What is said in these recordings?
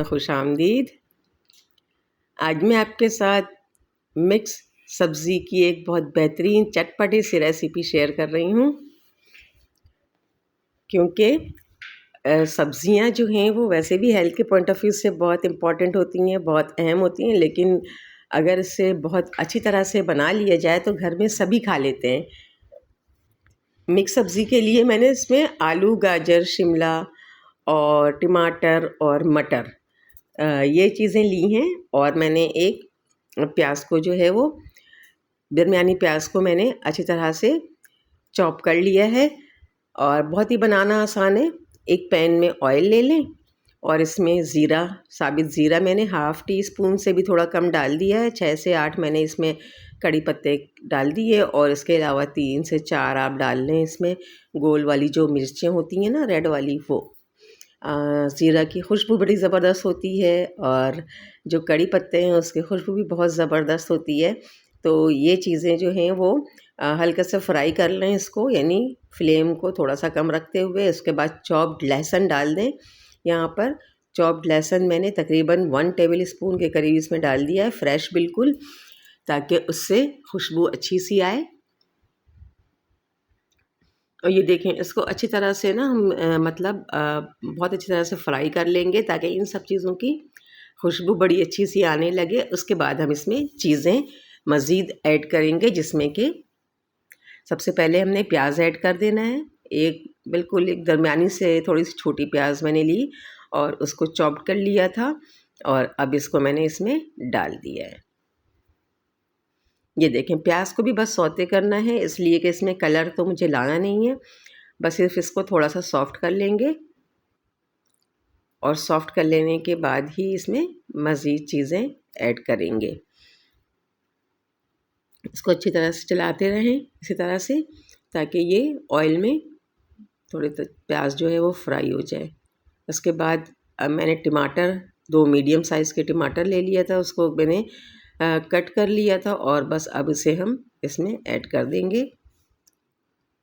खुशामदीद। आज मैं आपके साथ मिक्स सब्ज़ी की एक बहुत बेहतरीन चटपटी सी रेसिपी शेयर कर रही हूँ, क्योंकि सब्ज़ियाँ जो हैं वो वैसे भी हेल्थ के पॉइंट ऑफ व्यू से बहुत इम्पॉर्टेंट होती हैं, बहुत अहम होती हैं, लेकिन अगर इसे बहुत अच्छी तरह से बना लिया जाए तो घर में सभी खा लेते हैं। मिक्स सब्ज़ी के लिए मैंने इसमें आलू, गाजर, शिमला और टमाटर और मटर ये चीज़ें ली हैं। और मैंने एक प्याज को जो है वो दरमियानी प्याज को मैंने अच्छी तरह से चॉप कर लिया है। और बहुत ही बनाना आसान है। एक पैन में ऑयल ले लें और इसमें ज़ीरा, साबित ज़ीरा मैंने हाफ़ टी स्पून से भी थोड़ा कम डाल दिया है। 6 से 8 मैंने इसमें कड़ी पत्ते डाल दिए और इसके अलावा 3 से 4 आप डाल लें इसमें गोल वाली जो मिर्चें होती हैं ना, रेड वाली, वो ज़ीरा की खुशबू बड़ी ज़बरदस्त होती है और जो कड़ी पत्ते हैं उसकी खुशबू भी बहुत ज़बरदस्त होती है। तो ये चीज़ें जो हैं वो हल्का सा फ्राई कर लें इसको, यानी फ्लेम को थोड़ा सा कम रखते हुए। उसके बाद चॉप्ड लहसुन डाल दें। यहाँ पर चॉप्ड लहसुन मैंने तकरीबन 1 टेबल स्पून के करीब इसमें डाल दिया है, फ्रेश बिल्कुल, ताकि उससे खुशबू अच्छी सी आए। और ये देखें, इसको अच्छी तरह से ना हम बहुत अच्छी तरह से फ्राई कर लेंगे ताकि इन सब चीज़ों की खुशबू बड़ी अच्छी सी आने लगे। उसके बाद हम इसमें चीज़ें मज़ीद ऐड करेंगे, जिसमें कि सबसे पहले हमने प्याज ऐड कर देना है। बिल्कुल एक दरमियानी से थोड़ी सी छोटी प्याज मैंने ली और उसको चॉप कर लिया था और अब इसको मैंने इसमें डाल दिया है। ये देखें, प्याज को भी बस सौते करना है, इसलिए कि इसमें कलर तो मुझे लाना नहीं है, बस सिर्फ इसको थोड़ा सा सॉफ्ट कर लेंगे। और सॉफ्ट कर लेने के बाद ही इसमें मज़ीद चीज़ें ऐड करेंगे। इसको अच्छी तरह से चलाते रहें इसी तरह से, ताकि ये ऑयल में थोड़े प्याज जो है वो फ्राई हो जाए। उसके बाद मैंने टमाटर 2 मीडियम साइज़ के टमाटर ले लिया था, उसको मैंने कट कर लिया था और बस अब इसे हम इसमें ऐड कर देंगे।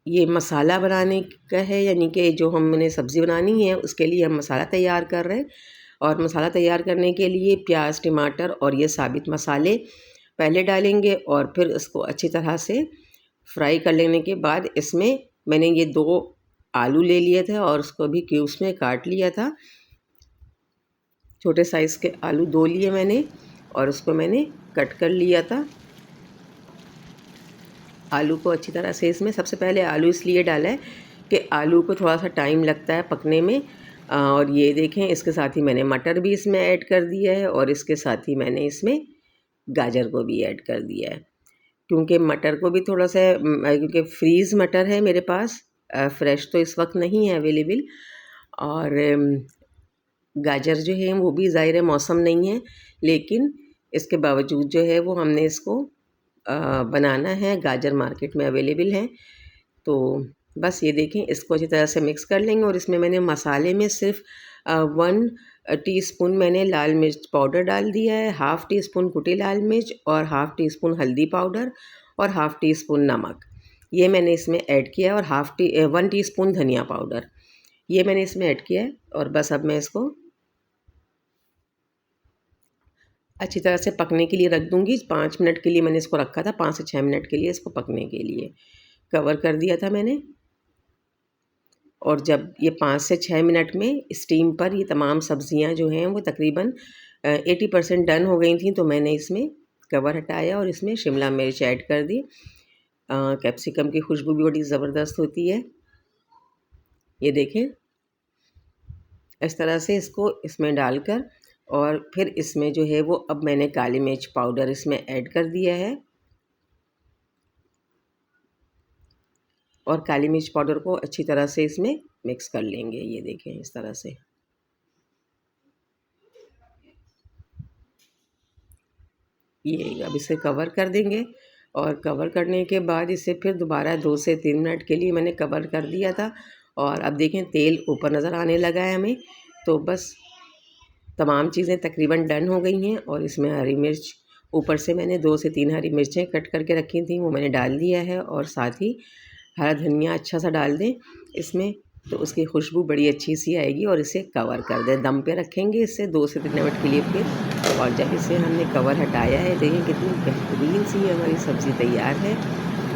ये मसाला बनाने का है, यानी कि जो हमने सब्ज़ी बनानी है उसके लिए हम मसाला तैयार कर रहे हैं। और मसाला तैयार करने के लिए प्याज, टमाटर और ये साबित मसाले पहले डालेंगे और फिर इसको अच्छी तरह से फ्राई कर लेने के बाद इसमें मैंने ये 2 आलू ले लिए थे और उसको भी क्यूब्स में काट लिया था। छोटे साइज़ के आलू 2 लिए मैंने और उसको मैंने कट कर लिया था। आलू को अच्छी तरह से इसमें सबसे पहले आलू इसलिए डाला है कि आलू को थोड़ा सा टाइम लगता है पकने में। और ये देखें, इसके साथ ही मैंने मटर भी इसमें ऐड कर दिया है और इसके साथ ही मैंने इसमें गाजर को भी ऐड कर दिया है, क्योंकि मटर को भी थोड़ा सा क्योंकि फ्रीज़ मटर है मेरे पास, फ्रेश तो इस वक्त नहीं है अवेलेबल। और गाजर जो है वो भी ज़ाहिर है मौसम नहीं है, लेकिन इसके बावजूद जो है वो हमने इसको बनाना है। गाजर मार्केट में अवेलेबल हैं। तो बस ये देखें, इसको अच्छी तरह से मिक्स कर लेंगे। और इसमें मैंने मसाले में सिर्फ 1 टीस्पून मैंने लाल मिर्च पाउडर डाल दिया है, हाफ़ टी स्पून कुटी लाल मिर्च और हाफ़ टी स्पून हल्दी पाउडर और हाफ़ टी स्पून नमक, ये मैंने इसमें ऐड किया। और 1 टीस्पून धनिया पाउडर, ये मैंने इसमें ऐड किया है। और बस अब मैं इसको अच्छी तरह से पकने के लिए रख दूँगी। 5 मिनट के लिए मैंने इसको रखा था, 5 से 6 मिनट के लिए इसको पकने के लिए कवर कर दिया था मैंने। और जब ये 5 से 6 मिनट में स्टीम पर ये तमाम सब्ज़ियाँ जो हैं वो तकरीबन 80% डन हो गई थी, तो मैंने इसमें कवर हटाया और इसमें शिमला मिर्च ऐड कर दी। कैप्सिकम की खुशबू भी बड़ी ज़बरदस्त होती है। ये देखें, इस तरह से इसको इसमें डालकर और फिर इसमें जो है वो अब मैंने काली मिर्च पाउडर इसमें ऐड कर दिया है। और काली मिर्च पाउडर को अच्छी तरह से इसमें मिक्स कर लेंगे। ये देखें, इस तरह से ये अब इसे कवर कर देंगे। और कवर करने के बाद इसे फिर दोबारा 2 से 3 मिनट के लिए मैंने कवर कर दिया था। और अब देखें, तेल ऊपर नज़र आने लगा है हमें। तो बस तमाम चीज़ें तकरीबन डन हो गई हैं। और इसमें हरी मिर्च ऊपर से मैंने 2 से 3 हरी मिर्चें कट करके रखी थी, वो मैंने डाल दिया है। और साथ ही हरा धनिया अच्छा सा डाल दें इसमें, तो उसकी खुशबू बड़ी अच्छी सी आएगी। और इसे कवर कर दें, दम पे रखेंगे इसे 2 से 3 मिनट के लिए फिर। और जब इसे हमने कवर हटाया है, देखें कितनी बेहतरीन सी हमारी सब्ज़ी तैयार है।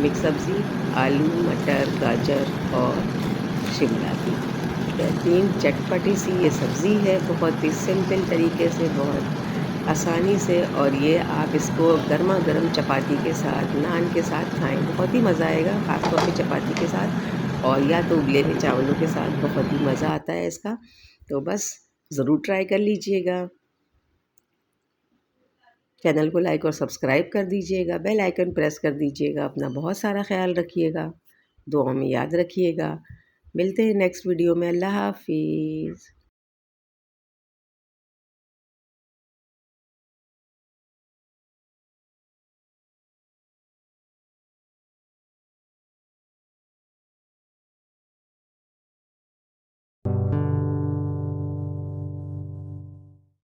मिक्स सब्ज़ी आलू, मटर, गाजर और शिमला की बेहतरीन चटपटी सी ये सब्ज़ी है, बहुत ही सिंपल तरीके से, बहुत आसानी से। और ये आप इसको गर्मा गर्म चपाती के साथ, नान के साथ खाएं, बहुत ही मज़ा आएगा, ख़ास तौर पे चपाती के साथ। और या तो उबले हुए चावलों के साथ बहुत ही मज़ा आता है इसका। तो बस ज़रूर ट्राई कर लीजिएगा। चैनल को लाइक और सब्सक्राइब कर दीजिएगा, बेल आइकन प्रेस कर दीजिएगा। अपना बहुत सारा ख्याल रखिएगा, दुआओं में याद रखिएगा। मिलते हैं नेक्स्ट वीडियो में। अल्लाह हाफ़िज़।